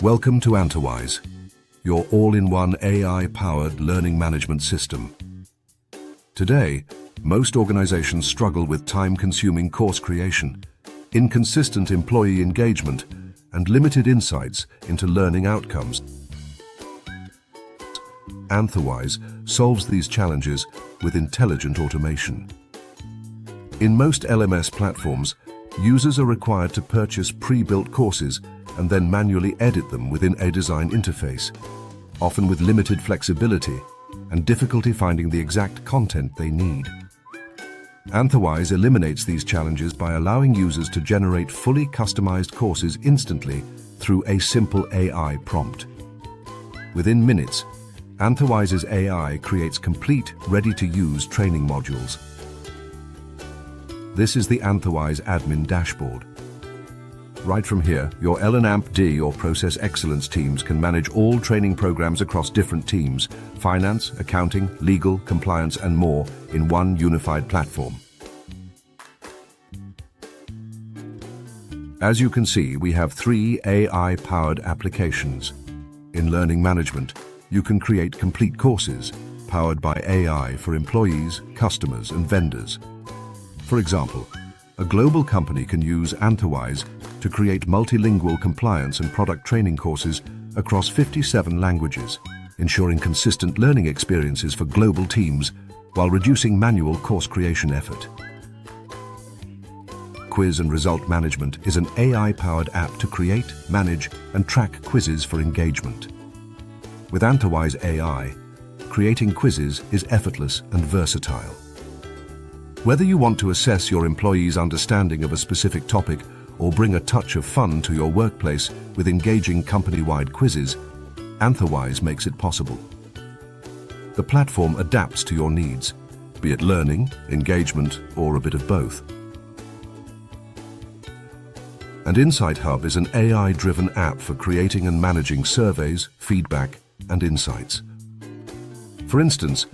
Welcome to Anthowise, your all-in-one AI-powered learning management system. Today, most organizations struggle with time-consuming course creation, inconsistent employee engagement, and limited insights into learning outcomes. Anthowise solves these challenges with intelligent automation. In most LMS platforms, users are required to purchase pre-built courses and then manually edit them within a design interface, often with limited flexibility and difficulty finding the exact content they need. Anthowise eliminates these challenges by allowing users to generate fully customized courses instantly through a simple AI prompt. Within minutes, Anthowise's AI creates complete, ready-to-use training modules. This is the Anthowise admin dashboard. Right from here, your L&AMP-D or Process Excellence teams can manage all training programs across different teams, finance, accounting, legal, compliance, and more in one unified platform. As you can see, we have 3 AI-powered applications. In learning management, you can create complete courses powered by AI for employees, customers, and vendors. For example, a global company can use Anthowise to create multilingual compliance and product training courses across 57 languages, ensuring consistent learning experiences for global teams while reducing manual course creation effort. Quiz and Result Management is an AI-powered app to create, manage, and track quizzes for engagement. With Anthowise AI, creating quizzes is effortless and versatile. Whether you want to assess your employees' understanding of a specific topic or bring a touch of fun to your workplace with engaging company-wide quizzes, Anthowise makes it possible. The platform adapts to your needs, be it learning, engagement, or a bit of both. And Insight Hub is an AI-driven app for creating and managing surveys, feedback, and insights. For instance,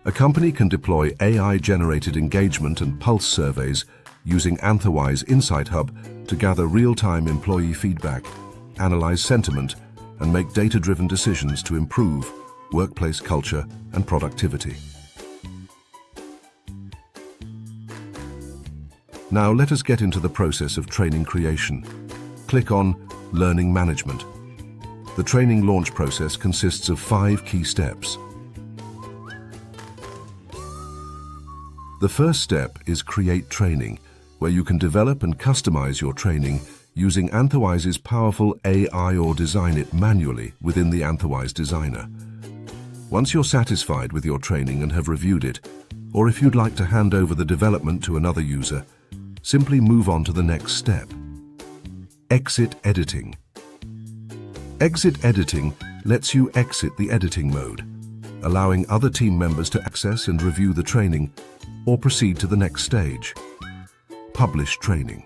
a company can deploy AI-generated engagement and pulse surveys using Anthowise Insight Hub to gather real-time employee feedback, analyze sentiment, and make data-driven decisions to improve workplace culture and productivity. Now let us get into the process of training creation. Click on Learning Management. The training launch process consists of 5 key steps. The first step is Create Training, where you can develop and customize your training using Anthowise's powerful AI or design it manually within the Anthowise Designer. Once you're satisfied with your training and have reviewed it, or if you'd like to hand over the development to another user, simply move on to the next step. Exit Editing. Exit Editing lets you exit the editing mode, allowing other team members to access and review the training or proceed to the next stage. Publish training.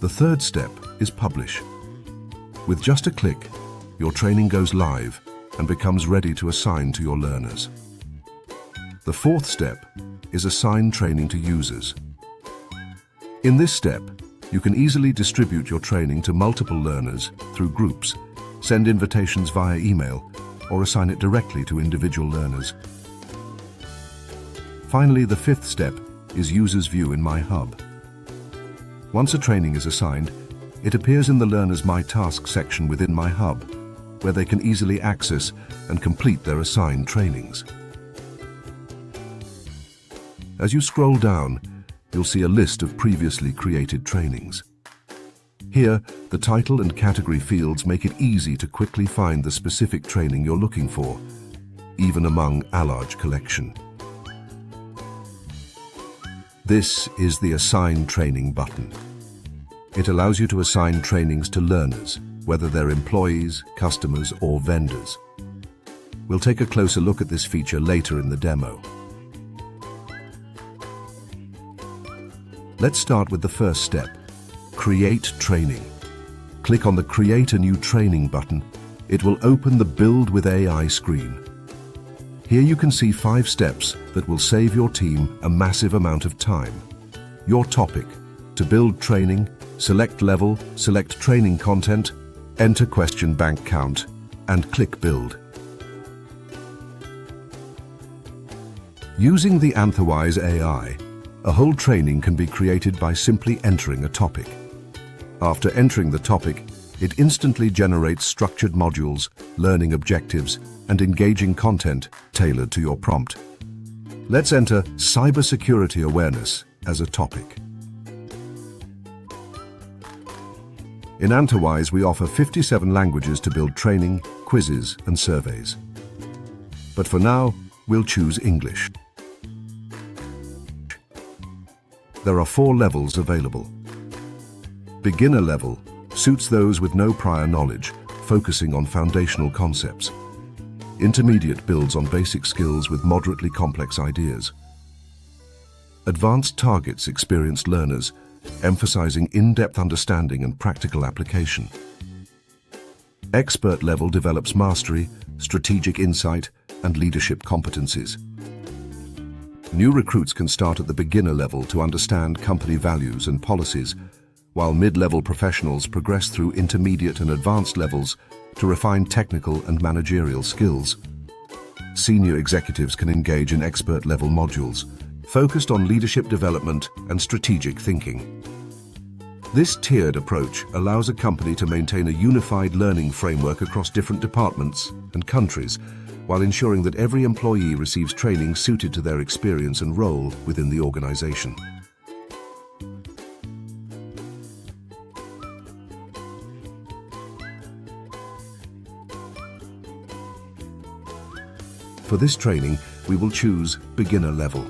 The third step is Publish. With just a click, your training goes live and becomes ready to assign to your learners. The fourth step is Assign training to users. In this step, you can easily distribute your training to multiple learners through groups, send invitations via email, or assign it directly to individual learners. Finally, the fifth step is Users View in My Hub. Once a training is assigned, it appears in the Learner's My Task section within My Hub, where they can easily access and complete their assigned trainings. As you scroll down, you'll see a list of previously created trainings. Here, the title and category fields make it easy to quickly find the specific training you're looking for, even among a large collection. This is the Assign Training button. It allows you to assign trainings to learners, whether they're employees, customers, or vendors. We'll take a closer look at this feature later in the demo. Let's start with the first step, Create Training. Click on the Create a New Training button. It will open the Build with AI screen. Here you can see 5 steps that will save your team a massive amount of time. Your topic: to build training, select level, select training content, enter question bank count, and click Build. Using the Anthowise AI, a whole training can be created by simply entering a topic. After entering the topic, it instantly generates structured modules, learning objectives, and engaging content tailored to your prompt. Let's enter cybersecurity awareness as a topic. In Anthowise, we offer 57 languages to build training, quizzes, and surveys. But for now, we'll choose English. There are 4 levels available. Beginner level suits those with no prior knowledge, focusing on foundational concepts. Intermediate builds on basic skills with moderately complex ideas. Advanced targets experienced learners, emphasizing in-depth understanding and practical application. Expert level develops mastery, strategic insight, and leadership competencies. New recruits can start at the beginner level to understand company values and policies, while mid-level professionals progress through intermediate and advanced levels to refine technical and managerial skills. Senior executives can engage in expert-level modules, focused on leadership development and strategic thinking. This tiered approach allows a company to maintain a unified learning framework across different departments and countries, while ensuring that every employee receives training suited to their experience and role within the organization. For this training, we will choose beginner level.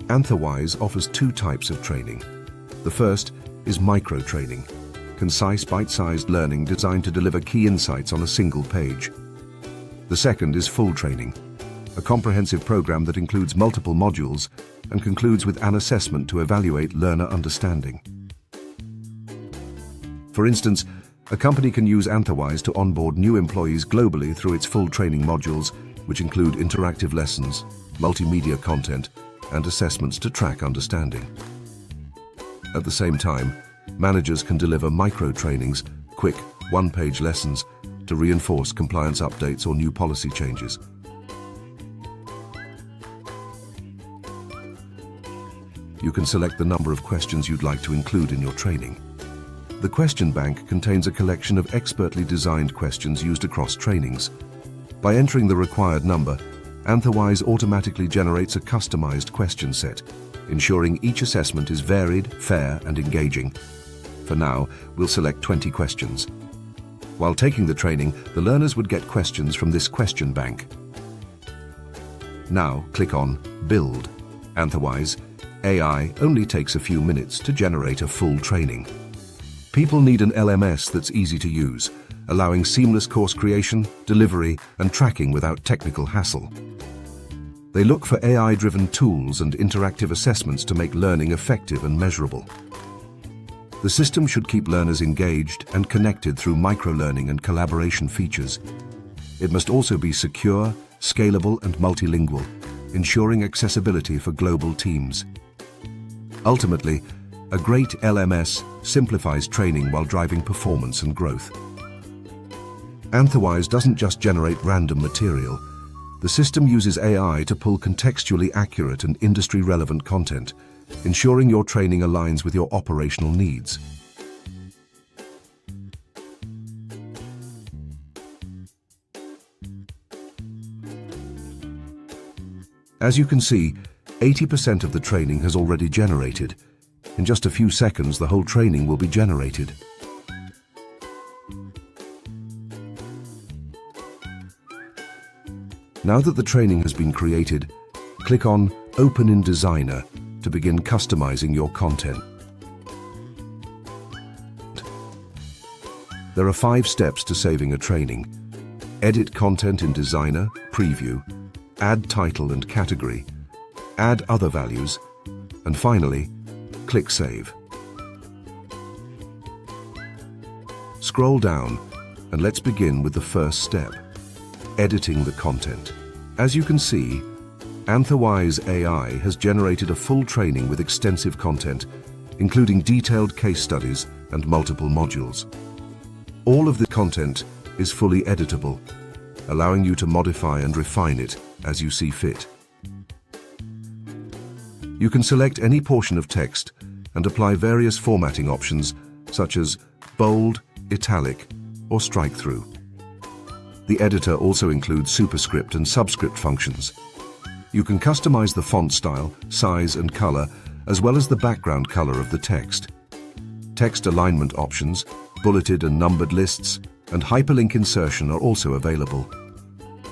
Anthowise offers 2 types of training. The first is micro-training, concise bite-sized learning designed to deliver key insights on a single page. The second is full training, a comprehensive program that includes multiple modules and concludes with an assessment to evaluate learner understanding. For instance, a company can use Anthowise to onboard new employees globally through its full training modules, which include interactive lessons, multimedia content, and assessments to track understanding. At the same time, managers can deliver micro-trainings, quick, one-page lessons, to reinforce compliance updates or new policy changes. You can select the number of questions you'd like to include in your training. The question bank contains a collection of expertly designed questions used across trainings. By entering the required number, Anthowise automatically generates a customized question set, ensuring each assessment is varied, fair, and engaging. For now, we'll select 20 questions. While taking the training, the learners would get questions from this question bank. Now, click on Build. Anthowise AI only takes a few minutes to generate a full training. People need an LMS that's easy to use, allowing seamless course creation, delivery, and tracking without technical hassle. They look for AI-driven tools and interactive assessments to make learning effective and measurable. The system should keep learners engaged and connected through microlearning and collaboration features. It must also be secure, scalable, and multilingual, ensuring accessibility for global teams. Ultimately, a great LMS simplifies training while driving performance and growth. Anthowise doesn't just generate random material. The system uses AI to pull contextually accurate and industry-relevant content, ensuring your training aligns with your operational needs. As you can see, 80% of the training has already generated. In just a few seconds, the whole training will be generated. Now that the training has been created, click on Open in Designer to begin customizing your content. There are 5 steps to saving a training. Edit content in Designer, Preview, add title and category, add other values, and finally, click Save. Scroll down and let's begin with the first step, editing the content. As you can see, Anthowise AI has generated a full training with extensive content, including detailed case studies and multiple modules. All of the content is fully editable, allowing you to modify and refine it as you see fit. You can select any portion of text and apply various formatting options such as bold, italic, or strike-through. The editor also includes superscript and subscript functions. You can customize the font style, size, and color, as well as the background color of the text. Text alignment options, bulleted and numbered lists, and hyperlink insertion are also available.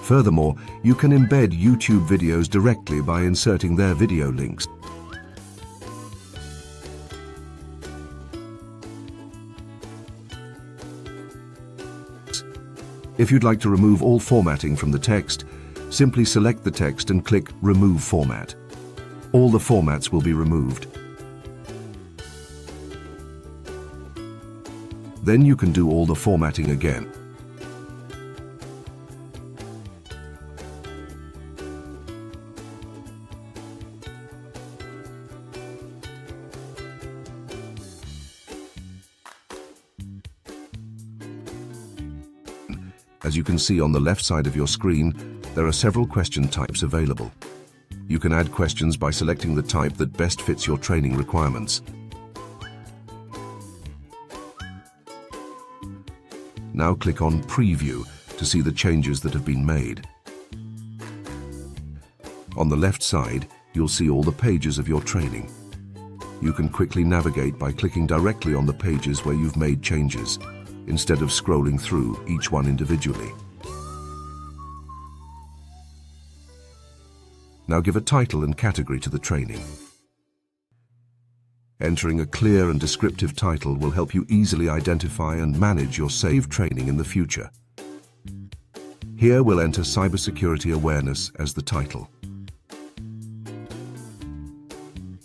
Furthermore, you can embed YouTube videos directly by inserting their video links. If you'd like to remove all formatting from the text, simply select the text and click Remove Format. All the formats will be removed. Then you can do all the formatting again. As you can see on the left side of your screen, there are several question types available. You can add questions by selecting the type that best fits your training requirements. Now click on Preview to see the changes that have been made. On the left side, you'll see all the pages of your training. You can quickly navigate by clicking directly on the pages where you've made changes, instead of scrolling through each one individually. Now give a title and category to the training. Entering a clear and descriptive title will help you easily identify and manage your saved training in the future. Here we'll enter Cybersecurity Awareness as the title.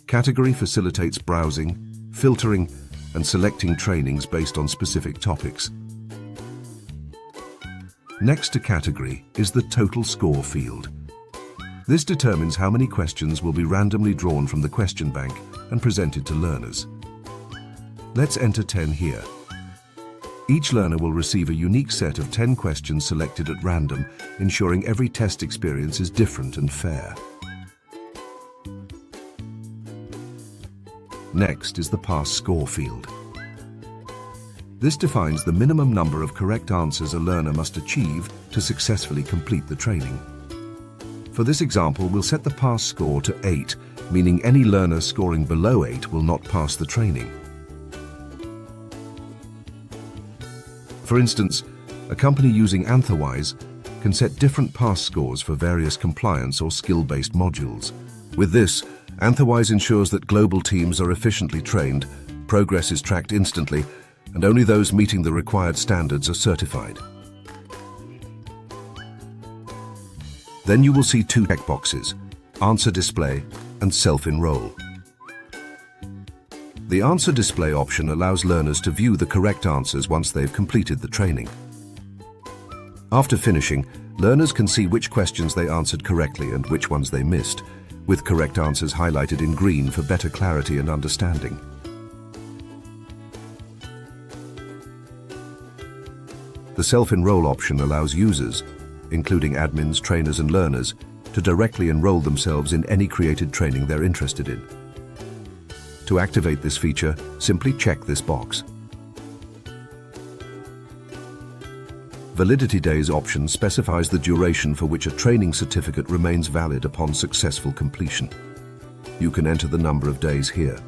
Category facilitates browsing, filtering, and selecting trainings based on specific topics. Next to category is the total score field. This determines how many questions will be randomly drawn from the question bank and presented to learners. Let's enter 10 here. Each learner will receive a unique set of 10 questions selected at random, ensuring every test experience is different and fair. Next is the pass score field. This defines the minimum number of correct answers a learner must achieve to successfully complete the training. For this example, we'll set the pass score to 8, meaning any learner scoring below 8 will not pass the training. For instance, a company using Anthowise can set different pass scores for various compliance or skill-based modules. With this, Anthowise ensures that global teams are efficiently trained, progress is tracked instantly, and only those meeting the required standards are certified. Then you will see two checkboxes, Answer Display and Self-Enroll. The Answer Display option allows learners to view the correct answers once they've completed the training. After finishing, learners can see which questions they answered correctly and which ones they missed, with correct answers highlighted in green for better clarity and understanding. The self-enroll option allows users, including admins, trainers, and learners, to directly enroll themselves in any created training they're interested in. To activate this feature, simply check this box. Validity Days option specifies the duration for which a training certificate remains valid upon successful completion. You can enter the number of days here.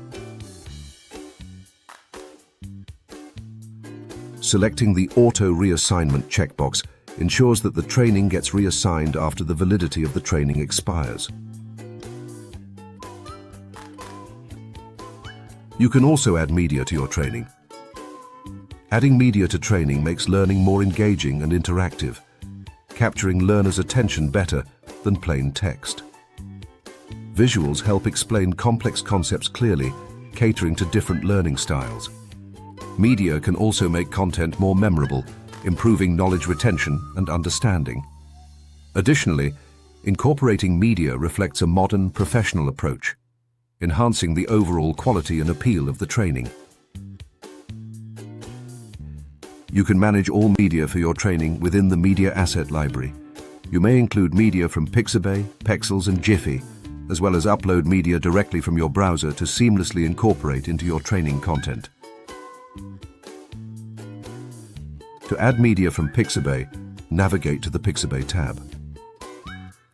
Selecting the Auto Reassignment checkbox ensures that the training gets reassigned after the validity of the training expires. You can also add media to your training. Adding media to training makes learning more engaging and interactive, capturing learners' attention better than plain text. Visuals help explain complex concepts clearly, catering to different learning styles. Media can also make content more memorable, improving knowledge retention and understanding. Additionally, incorporating media reflects a modern, professional approach, enhancing the overall quality and appeal of the training. You can manage all media for your training within the Media Asset Library. You may include media from Pixabay, Pexels and Jiffy, as well as upload media directly from your browser to seamlessly incorporate into your training content. To add media from Pixabay, navigate to the Pixabay tab.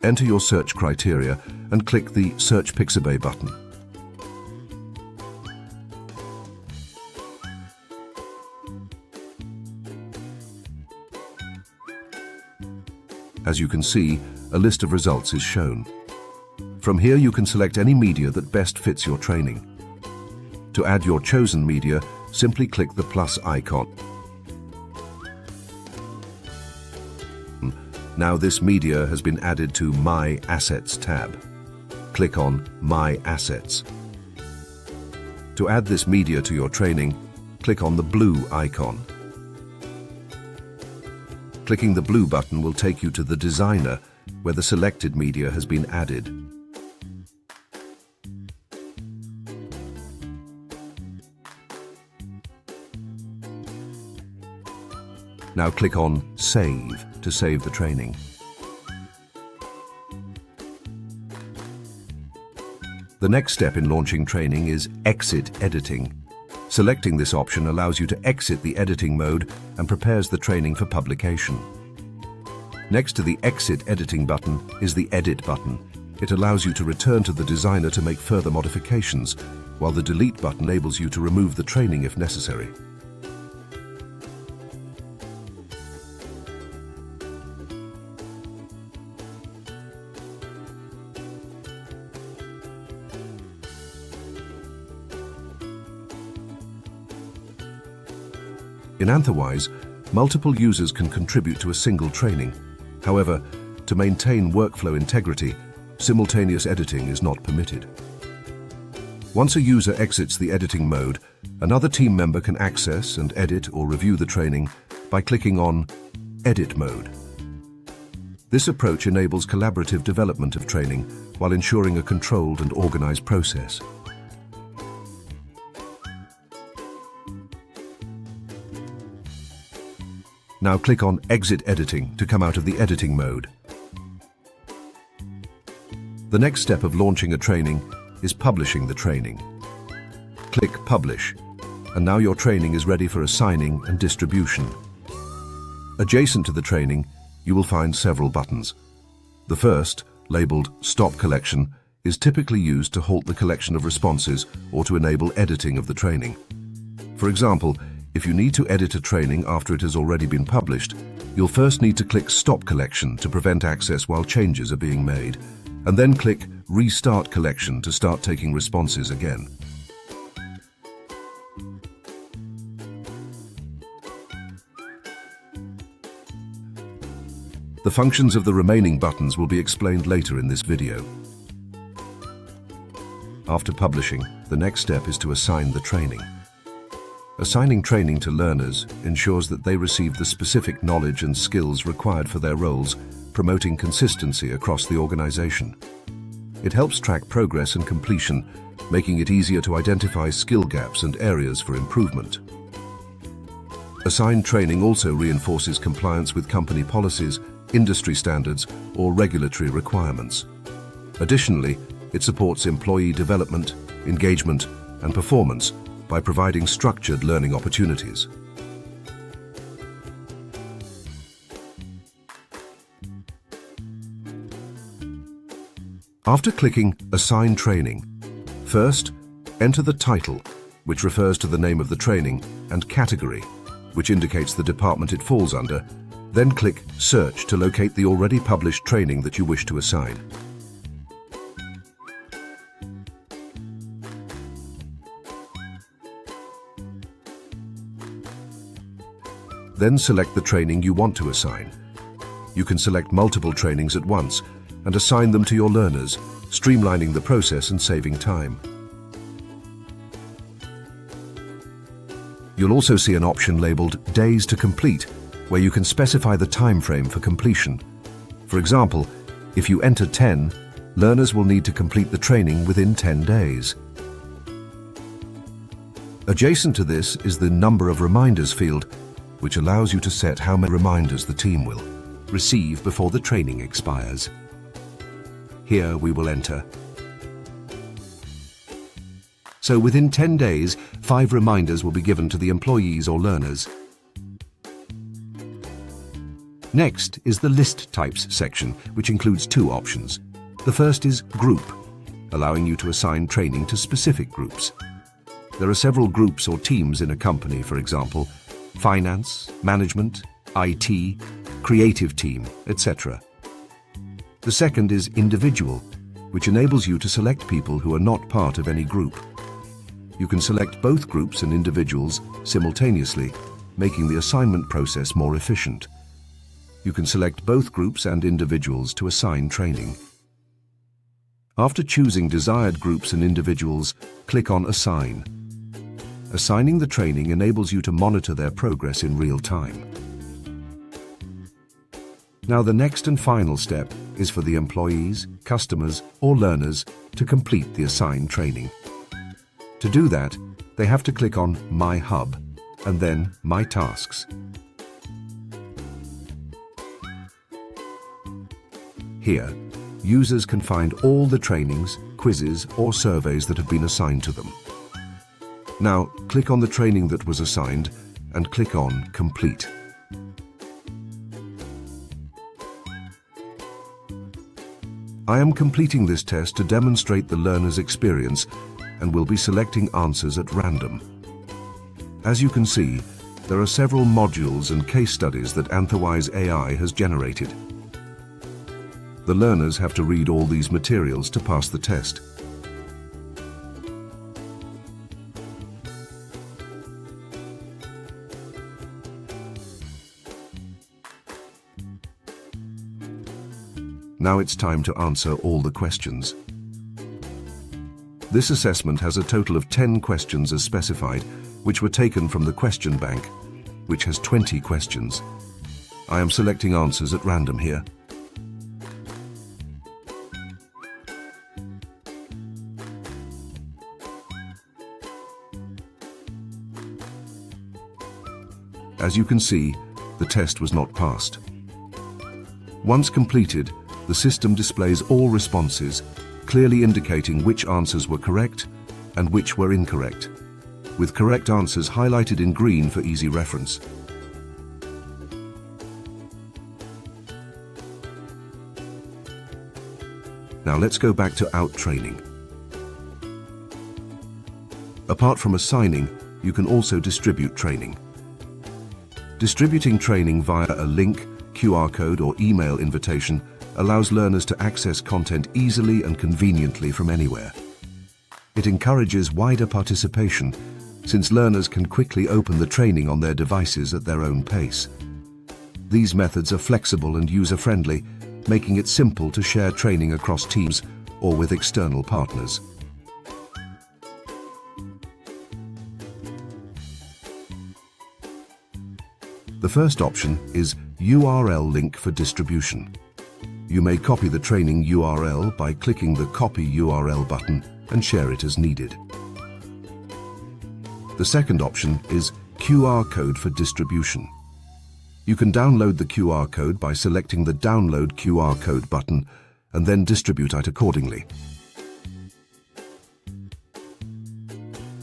Enter your search criteria and click the Search Pixabay button. As you can see, a list of results is shown. From here you can select any media that best fits your training. To add your chosen media, simply click the plus icon. Now this media has been added to My Assets tab. Click on My Assets. To add this media to your training, click on the blue icon. Clicking the blue button will take you to the Designer, where the selected media has been added. Now click on Save to save the training. The next step in launching training is Exit Editing. Selecting this option allows you to exit the editing mode and prepares the training for publication. Next to the Exit Editing button is the Edit button. It allows you to return to the Designer to make further modifications, while the Delete button enables you to remove the training if necessary. In Anthowise, multiple users can contribute to a single training. However, to maintain workflow integrity, simultaneous editing is not permitted. Once a user exits the editing mode, another team member can access and edit or review the training by clicking on Edit Mode. This approach enables collaborative development of training while ensuring a controlled and organized process. Now click on Exit Editing to come out of the editing mode. The next step of launching a training is publishing the training. Click Publish, and now your training is ready for assigning and distribution. Adjacent to the training, you will find several buttons. The first, labeled Stop Collection, is typically used to halt the collection of responses or to enable editing of the training. For example, if you need to edit a training after it has already been published, you'll first need to click Stop Collection to prevent access while changes are being made, and then click Restart Collection to start taking responses again. The functions of the remaining buttons will be explained later in this video. After publishing, the next step is to assign the training. Assigning training to learners ensures that they receive the specific knowledge and skills required for their roles, promoting consistency across the organization. It helps track progress and completion, making it easier to identify skill gaps and areas for improvement. Assigned training also reinforces compliance with company policies, industry standards, or regulatory requirements. Additionally, it supports employee development, engagement, and performance by providing structured learning opportunities. After clicking Assign Training, first, enter the title, which refers to the name of the training, and category, which indicates the department it falls under. Then click Search to locate the already published training that you wish to assign. Then select the training you want to assign. You can select multiple trainings at once and assign them to your learners, streamlining the process and saving time. You'll also see an option labeled Days to Complete, where you can specify the time frame for completion. For example, if you enter 10, learners will need to complete the training within 10 days. Adjacent to this is the Number of Reminders field, which allows you to set how many reminders the team will receive before the training expires. Here we will enter. So within 10 days, 5 reminders will be given to the employees or learners. Next is the list types section, which includes 2 options. The first is group, allowing you to assign training to specific groups. There are several groups or teams in a company, for example, finance, management, IT, creative team, etc. The second is individual, which enables you to select people who are not part of any group. You can select both groups and individuals simultaneously, making the assignment process more efficient. You can select both groups and individuals to assign training. After choosing desired groups and individuals, click on Assign. Assigning the training enables you to monitor their progress in real time. Now the next and final step is for the employees, customers, or learners to complete the assigned training. To do that, they have to click on My Hub and then My Tasks. Here, users can find all the trainings, quizzes, or surveys that have been assigned to them. Now, click on the training that was assigned and click on Complete. I am completing this test to demonstrate the learner's experience and will be selecting answers at random. As you can see, there are several modules and case studies that Anthowise AI has generated. The learners have to read all these materials to pass the test. Now it's time to answer all the questions. This assessment has a total of 10 questions as specified, which were taken from the question bank, which has 20 questions. I am selecting answers at random here. As you can see, the test was not passed. Once completed, the system displays all responses, clearly indicating which answers were correct and which were incorrect, with correct answers highlighted in green for easy reference. Now let's go back to Out Training. Apart from assigning, you can also distribute training. Distributing training via a link, QR code, or email invitation allows learners to access content easily and conveniently from anywhere. It encourages wider participation, since learners can quickly open the training on their devices at their own pace. These methods are flexible and user-friendly, making it simple to share training across teams or with external partners. The first option is URL link for distribution. You may copy the training URL by clicking the Copy URL button and share it as needed. The second option is QR code for distribution. You can download the QR code by selecting the Download QR code button and then distribute it accordingly.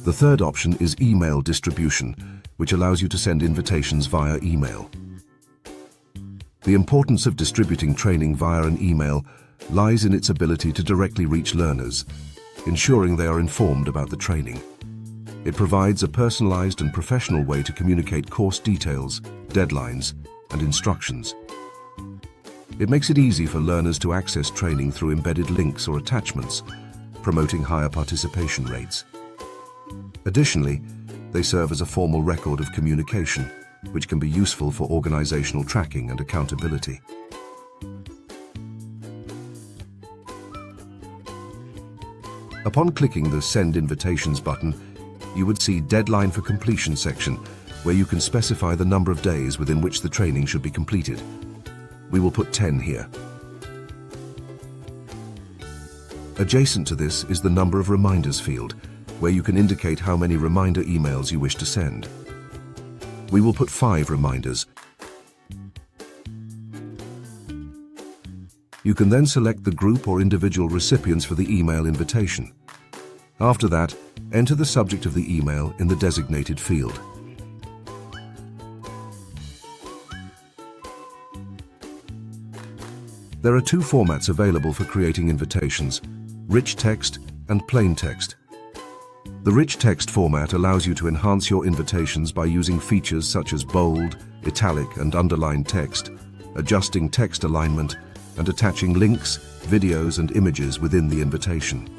The third option is email distribution, which allows you to send invitations via email. The importance of distributing training via an email lies in its ability to directly reach learners, ensuring they are informed about the training. It provides a personalized and professional way to communicate course details, deadlines, and instructions. It makes it easy for learners to access training through embedded links or attachments, promoting higher participation rates. Additionally, they serve as a formal record of communication, which can be useful for organizational tracking and accountability. Upon clicking the Send Invitations button, you would see Deadline for Completion section, where you can specify the number of days within which the training should be completed. We will put 10 here. Adjacent to this is the Number of Reminders field, where you can indicate how many reminder emails you wish to send. We will put 5 reminders. You can then select the group or individual recipients for the email invitation. After that, enter the subject of the email in the designated field. There are 2 formats available for creating invitations: rich text and plain text. The rich text format allows you to enhance your invitations by using features such as bold, italic, and underlined text, adjusting text alignment, and attaching links, videos, and images within the invitation.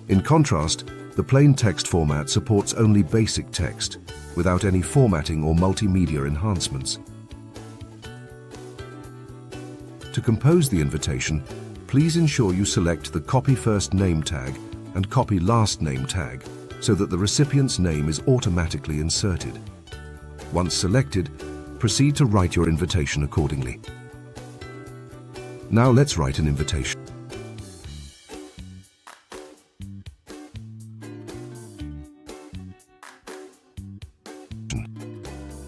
In contrast, the plain text format supports only basic text, without any formatting or multimedia enhancements. To compose the invitation, please ensure you select the Copy First Name tag and Copy Last Name tag so that the recipient's name is automatically inserted. Once selected, proceed to write your invitation accordingly. Now let's write an invitation.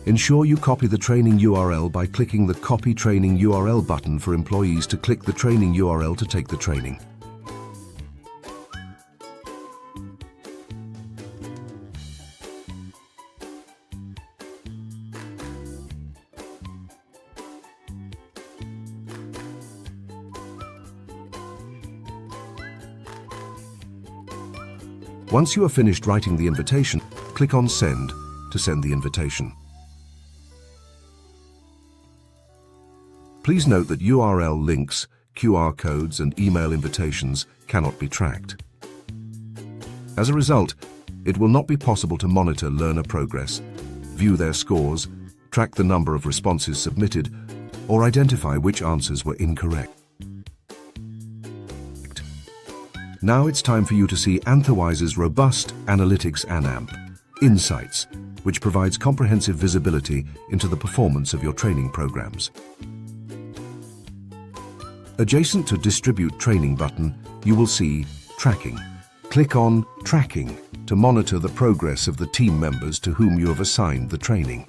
Ensure you copy the training URL by clicking the Copy Training URL button for employees to click the training URL to take the training. Once you are finished writing the invitation, click on Send to send the invitation. Please note that URL links, QR codes, and email invitations cannot be tracked. As a result, it will not be possible to monitor learner progress, view their scores, track the number of responses submitted, or identify which answers were incorrect. Now it's time for you to see Anthowise's robust Analytics ANAMP Insights, which provides comprehensive visibility into the performance of your training programs. Adjacent to Distribute Training button, you will see Tracking. Click on Tracking to monitor the progress of the team members to whom you have assigned the training.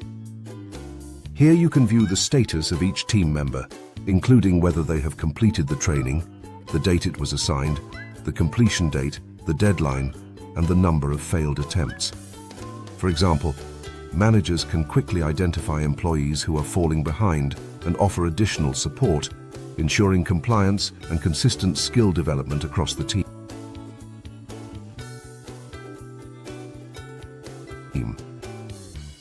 Here you can view the status of each team member, including whether they have completed the training, the date it was assigned, the completion date, the deadline, and the number of failed attempts. For example, managers can quickly identify employees who are falling behind and offer additional support, ensuring compliance and consistent skill development across the team.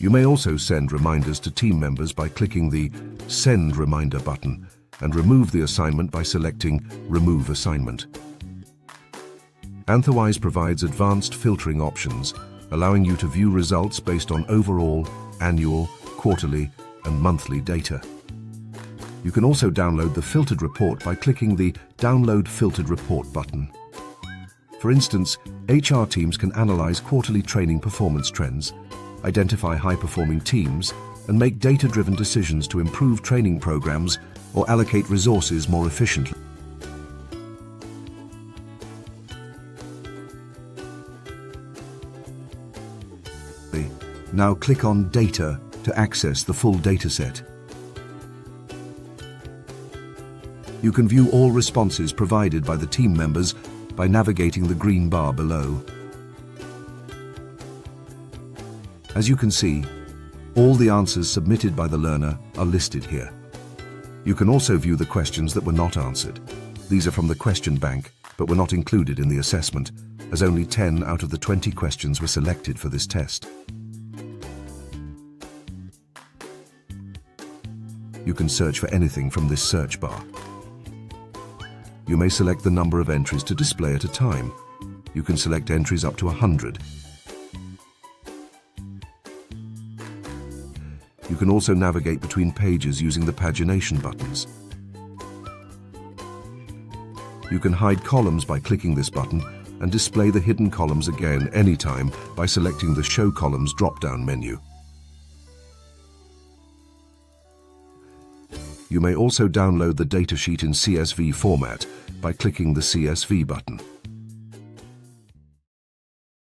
You may also send reminders to team members by clicking the Send Reminder button and remove the assignment by selecting Remove Assignment. Anthowise provides advanced filtering options, allowing you to view results based on overall, annual, quarterly, and monthly data. You can also download the filtered report by clicking the Download Filtered Report button. For instance, HR teams can analyze quarterly training performance trends, identify high-performing teams, and make data-driven decisions to improve training programs or allocate resources more efficiently. Now click on Data to access the full dataset. You can view all responses provided by the team members by navigating the green bar below. As you can see, all the answers submitted by the learner are listed here. You can also view the questions that were not answered. These are from the question bank, but were not included in the assessment, as only 10 out of the 20 questions were selected for this test. You can search for anything from this search bar. You may select the number of entries to display at a time. You can select entries up to 100. You can also navigate between pages using the pagination buttons. You can hide columns by clicking this button and display the hidden columns again anytime by selecting the Show Columns drop-down menu. You may also download the datasheet in CSV format by clicking the CSV button.